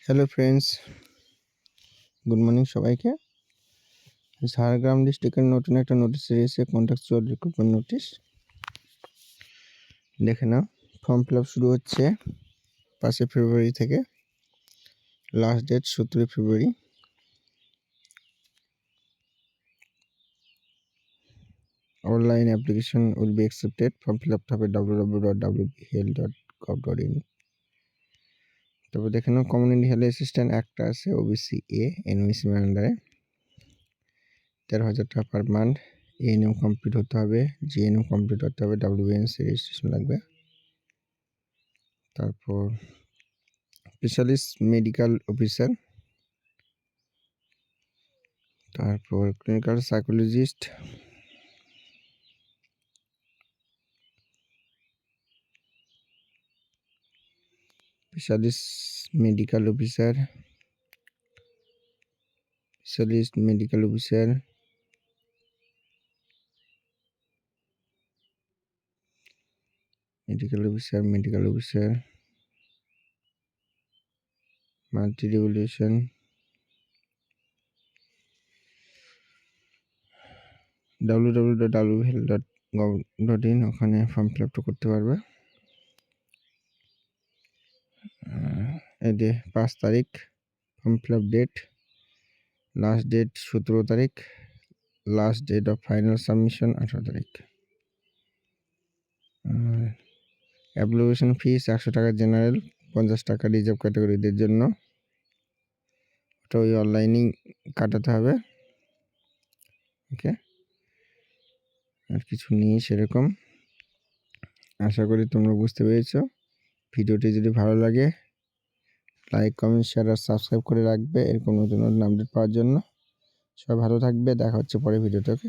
Hello friends, good morning সবাইকে। ঝাড়গ্রাম ডিস্ট্রিক্টের নতুন একটা নোটিশ এসেছে, কন্ট্রাকচুয়াল রিক্রুটমেন্ট নোটিশ। দেখে নাও, ফর্ম ফিল আপ শুরু হচ্ছে 5 ফেব্রুয়ারি থেকে, last date 17 February. Online application will be accepted. Form fill up হবে www.wbhel.gov.in। তারপর দেখে নাও, কমিউনিটি হেলথ অ্যাসিস্ট্যান্ট একটা আছে, ওবিসি এ, এনওসি আন্ডারে, 13,000 টাকা পার মান্থ। এএনএম কমপ্লিট হতে হবে, জিএনএম কমপ্লিট হতে হবে, ডাব্লিউবিএনসি রেজিস্ট্রেশন লাগবে। তারপর স্পেশালিস্ট মেডিকেল অফিসার, তারপর clinical psychologist, specialist medical officer, specialist medical officer, medical officer, multi revolution, www.wbhel.gov.in, ওখানে ফর্ম ফিল আপটা করতে পারবে। এই যে 5 তারিখ form fill up date, last date 17 তারিখ, last date of final submission 18 তারিখ। অ্যাপ্লিকেশন ফিস 100 টাকা জেনারেল, 50 টাকা রিজার্ভ ক্যাটাগরিদের জন্য। ওটা ওই অনলাইনেই কাটাতে হবে। ওকে, আর কিছু নেই সেরকম। আশা করি তোমরা বুঝতে পেরেছো। ভিডিওটি যদি ভালো লাগে, লাইক, কমেন্ট, শেয়ার আর সাবস্ক্রাইব করে রাখবে এরকম নতুন নতুন আপডেট পাওয়ার জন্য। সবাই ভালো থাকবে, দেখা হচ্ছে পরের ভিডিওতে। ওকে।